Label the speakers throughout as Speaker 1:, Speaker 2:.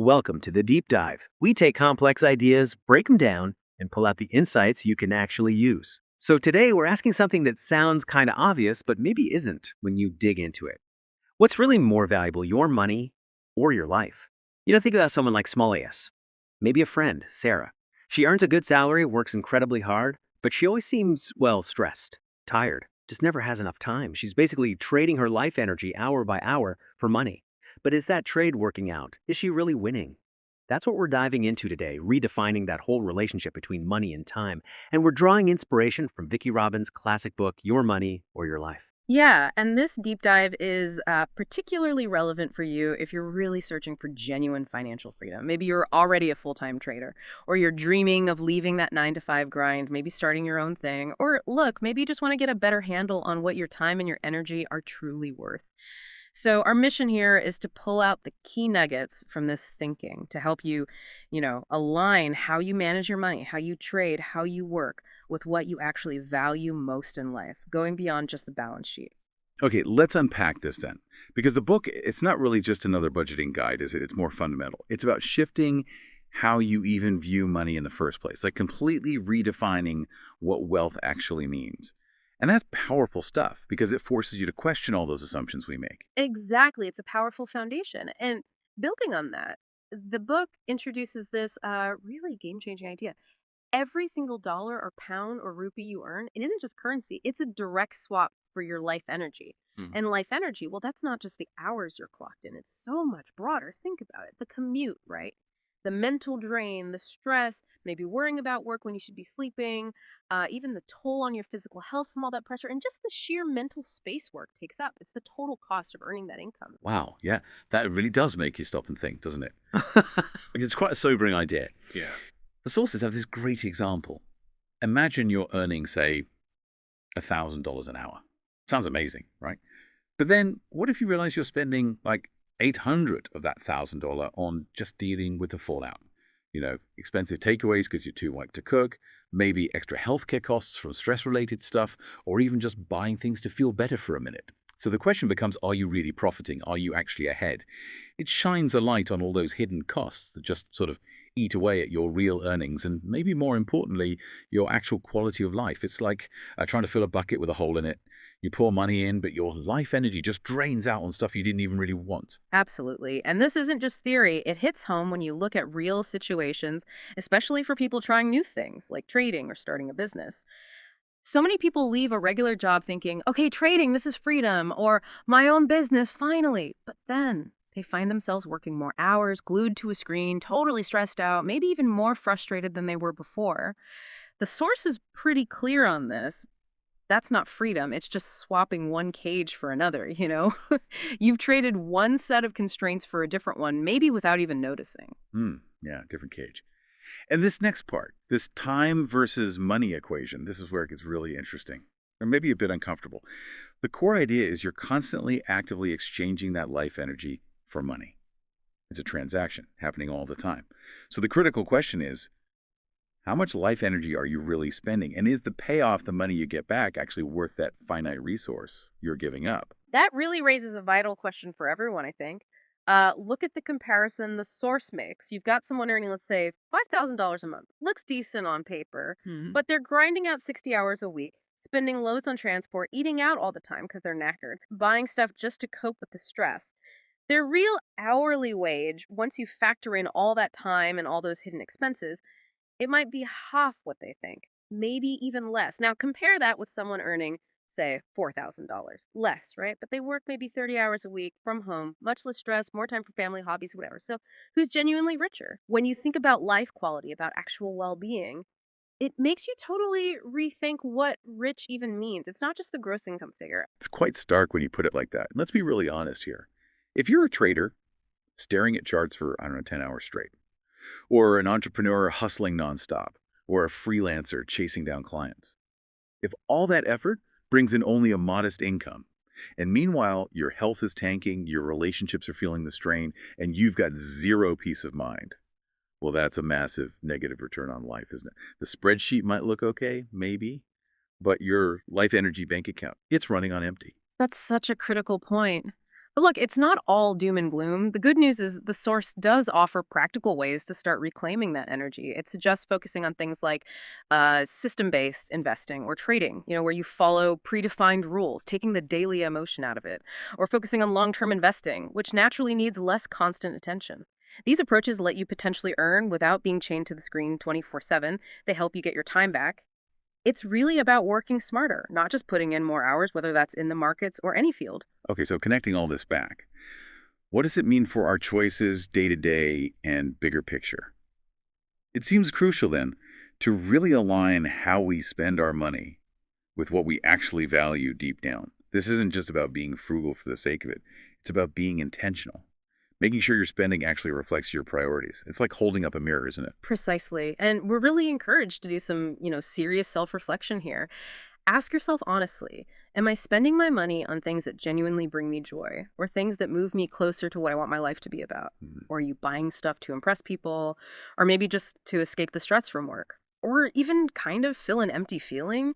Speaker 1: Welcome to the Deep Dive. We take complex ideas, break them down, and pull out the insights you can actually use. So today we're asking something that sounds kind of obvious, but maybe isn't when you dig into it. What's really more valuable, your money or your life? Think about someone like Small AS. Maybe a friend, Sarah. She earns a good salary, works incredibly hard, but she always seems, stressed, tired, just never has enough time. She's basically trading her life energy hour by hour for money. But is that trade working out? Is she really winning? That's what we're diving into today, redefining that whole relationship between money and time. And we're drawing inspiration from Vicki Robin's classic book, Your Money or Your Life.
Speaker 2: Yeah, and this deep dive is particularly relevant for you if you're really searching for genuine financial freedom. Maybe you're already a full-time trader, or you're dreaming of leaving that 9 to 5 grind, maybe starting your own thing, or look, maybe you just want to get a better handle on what your time and your energy are truly worth. So our mission here is to pull out the key nuggets from this thinking to help you, align how you manage your money, how you trade, how you work with what you actually value most in life, going beyond just the balance sheet.
Speaker 3: Okay, let's unpack this then. Because the book, it's not really just another budgeting guide, is it? It's more fundamental. It's about shifting how you even view money in the first place, like completely redefining what wealth actually means. And that's powerful stuff because it forces you to question all those assumptions we make.
Speaker 2: Exactly. It's a powerful foundation. And building on that, the book introduces this really game changing idea. Every single dollar or pound or rupee you earn, it isn't just currency, it's a direct swap for your life energy.
Speaker 3: Hmm.
Speaker 2: And life energy, well, that's not just the hours you're clocked in, it's so much broader. Think about it, the commute, right? The mental drain, the stress, maybe worrying about work when you should be sleeping, even the toll on your physical health from all that pressure, and just the sheer mental space work takes up. It's the total cost of earning that income.
Speaker 3: Wow, yeah, that really does make you stop and think, doesn't it? It's quite a sobering idea.
Speaker 1: Yeah.
Speaker 3: The sources have this great example. Imagine you're earning, say, $1,000 an hour. Sounds amazing, right? But then what if you realize you're spending like 800 of that $1,000 on just dealing with the fallout? Expensive takeaways because you're too white to cook, maybe extra healthcare costs from stress-related stuff, or even just buying things to feel better for a minute. So the question becomes, are you really profiting? Are you actually ahead? It shines a light on all those hidden costs that just sort of eat away at your real earnings and maybe more importantly, your actual quality of life. It's like trying to fill a bucket with a hole in it. You pour money in, but your life energy just drains out on stuff you didn't even really want.
Speaker 2: Absolutely. And this isn't just theory, it hits home when you look at real situations, especially for people trying new things like trading or starting a business. So many people leave a regular job thinking, okay, trading, this is freedom, or my own business, finally. But then they find themselves working more hours, glued to a screen, totally stressed out, maybe even more frustrated than they were before. The source is pretty clear on this. That's not freedom. It's just swapping one cage for another. You've traded one set of constraints for a different one, maybe without even noticing.
Speaker 3: Yeah, different cage. And this next part, this time versus money equation, this is where it gets really interesting, or maybe a bit uncomfortable. The core idea is you're constantly actively exchanging that life energy for money. It's a transaction happening all the time. So the critical question is, how much life energy are you really spending? And is the payoff, the money you get back, actually worth that finite resource you're giving up?
Speaker 2: That really raises a vital question for everyone, I think. Look at the comparison the source makes. You've got someone earning, let's say, $5,000 a month. Looks decent on paper, but they're grinding out 60 hours a week, spending loads on transport, eating out all the time because they're knackered, buying stuff just to cope with the stress. Their real hourly wage, once you factor in all that time and all those hidden expenses, it might be half what they think, maybe even less. Now, compare that with someone earning, say, $4,000. Less, right? But they work maybe 30 hours a week from home, much less stress, more time for family, hobbies, whatever. So, who's genuinely richer? When you think about life quality, about actual well being, it makes you totally rethink what rich even means. It's not just the gross income figure.
Speaker 3: It's quite stark when you put it like that. Let's be really honest here. If you're a trader staring at charts for, 10 hours straight, or an entrepreneur hustling nonstop, or a freelancer chasing down clients, if all that effort brings in only a modest income, and meanwhile your health is tanking, your relationships are feeling the strain, and you've got zero peace of mind, well, that's a massive negative return on life, isn't it? The spreadsheet might look okay, maybe, but your life energy bank account, it's running on empty.
Speaker 2: That's such a critical point. But look, it's not all doom and gloom. The good news is the source does offer practical ways to start reclaiming that energy. It suggests focusing on things like system-based investing or trading, where you follow predefined rules, taking the daily emotion out of it, or focusing on long-term investing, which naturally needs less constant attention. These approaches let you potentially earn without being chained to the screen 24/7. They help you get your time back. It's really about working smarter, not just putting in more hours, whether that's in the markets or any field.
Speaker 3: Okay, so connecting all this back, what does it mean for our choices day to day and bigger picture? It seems crucial then to really align how we spend our money with what we actually value deep down. This isn't just about being frugal for the sake of it. It's about being intentional, making sure your spending actually reflects your priorities. It's like holding up a mirror, isn't it?
Speaker 2: Precisely. And we're really encouraged to do some, serious self-reflection here. Ask yourself honestly, am I spending my money on things that genuinely bring me joy or things that move me closer to what I want my life to be about?
Speaker 3: Mhm.
Speaker 2: Or are you buying stuff to impress people or maybe just to escape the stress from work? Or even kind of fill an empty feeling?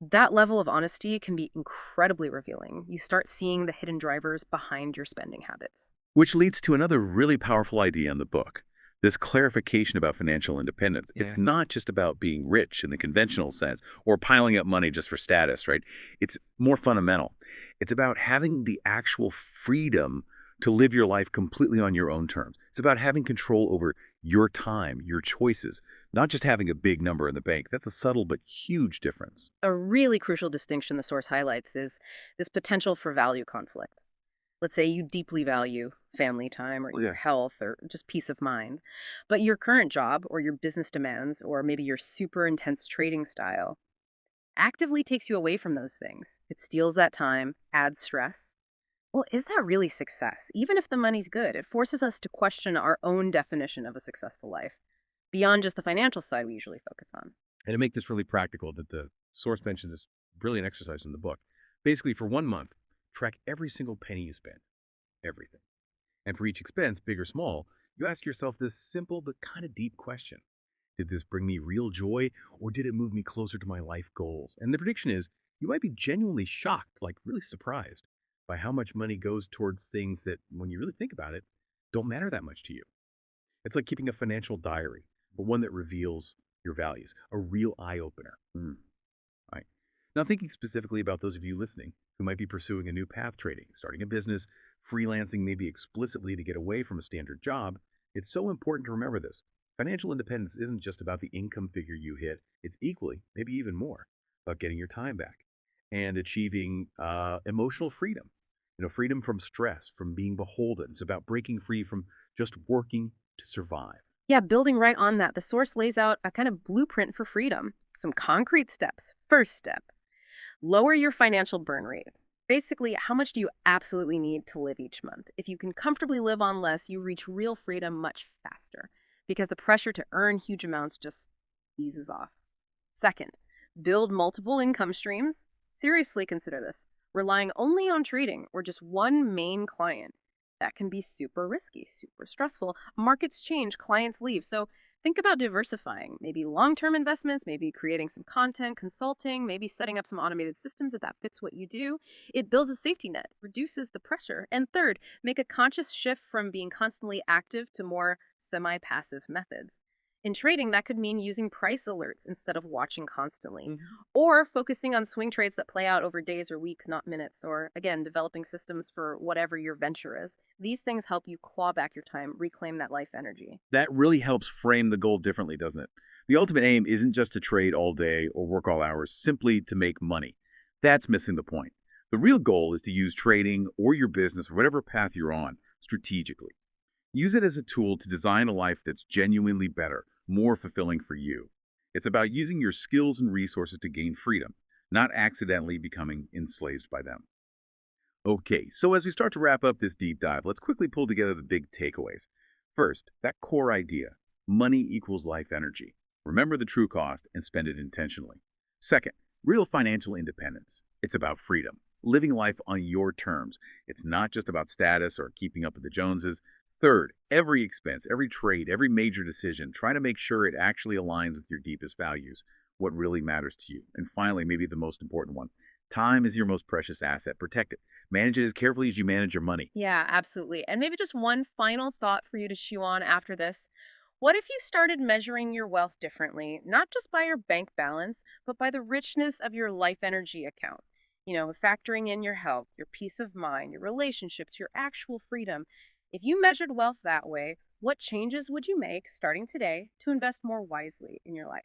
Speaker 2: That level of honesty can be incredibly revealing. You start seeing the hidden drivers behind your spending habits.
Speaker 3: Which leads to another really powerful idea in the book, this clarification about financial independence. It's
Speaker 1: Yeah.
Speaker 3: not just about being rich in the conventional sense or piling up money just for status, right? It's more fundamental. It's about having the actual freedom to live your life completely on your own terms. It's about having control over your time, your choices, not just having a big number in the bank. That's a subtle but huge difference.
Speaker 2: A really crucial distinction the source highlights is this potential for value conflict. Let's say you deeply value family time or your health or just peace of mind, but your current job or your business demands or maybe your super intense trading style actively takes you away from those things. It steals that time, adds stress. Well, is that really success? Even if the money's good, it forces us to question our own definition of a successful life beyond just the financial side we usually focus on.
Speaker 4: And to make this really practical, that the source mentions this brilliant exercise in the book. Basically, for 1 month, track every single penny you spend, everything. And for each expense, big or small, you ask yourself this simple but kind of deep question. Did this bring me real joy, or did it move me closer to my life goals? And the prediction is you might be genuinely shocked, like really surprised, by how much money goes towards things that, when you really think about it, don't matter that much to you. It's like keeping a financial diary, but one that reveals your values, a real eye opener. Right. Now, thinking specifically about those of you listening who might be pursuing a new path, trading, starting a business, freelancing maybe explicitly to get away from a standard job, it's so important to remember this. Financial independence isn't just about the income figure you hit, it's equally, maybe even more, about getting your time back and achieving emotional freedom. Freedom from stress, from being beholden. It's about breaking free from just working to survive.
Speaker 2: Yeah, building right on that, the source lays out a kind of blueprint for freedom. Some concrete steps. First step, lower your financial burn rate. Basically, how much do you absolutely need to live each month? If you can comfortably live on less, you reach real freedom much faster because the pressure to earn huge amounts just eases off. Second, build multiple income streams. Seriously consider this. Relying only on trading or just one main client, that can be super risky, super stressful. Markets change, clients leave. So think about diversifying, maybe long-term investments, maybe creating some content, consulting, maybe setting up some automated systems if that fits what you do. It builds a safety net, reduces the pressure. And third, make a conscious shift from being constantly active to more semi-passive methods. In trading, that could mean using price alerts instead of watching constantly, or focusing on swing trades that play out over days or weeks, not minutes, or again, developing systems for whatever your venture is. These things help you claw back your time, reclaim that life energy.
Speaker 3: That really helps frame the goal differently, doesn't it? The ultimate aim isn't just to trade all day or work all hours simply to make money. That's missing the point. The real goal is to use trading or your business or whatever path you're on strategically. Use it as a tool to design a life that's genuinely better, more fulfilling for you. It's about using your skills and resources to gain freedom, not accidentally becoming enslaved by them. Okay, so as we start to wrap up this deep dive, let's quickly pull together the big takeaways. First, that core idea, money equals life energy. Remember the true cost and spend it intentionally. Second, real financial independence. It's about freedom, living life on your terms. It's not just about status or keeping up with the Joneses. Third, every expense, every trade, every major decision, try to make sure it actually aligns with your deepest values, what really matters to you. And finally, maybe the most important one, Time is your most precious asset. Protect it. Manage it as carefully as you manage your money.
Speaker 2: Yeah, absolutely. And maybe just one final thought for you to chew on after this. What if you started measuring your wealth differently, not just by your bank balance, but by the richness of your life energy account? Factoring in your health, your peace of mind, your relationships, your actual freedom. If you measured wealth that way, what changes would you make starting today to invest more wisely in your life?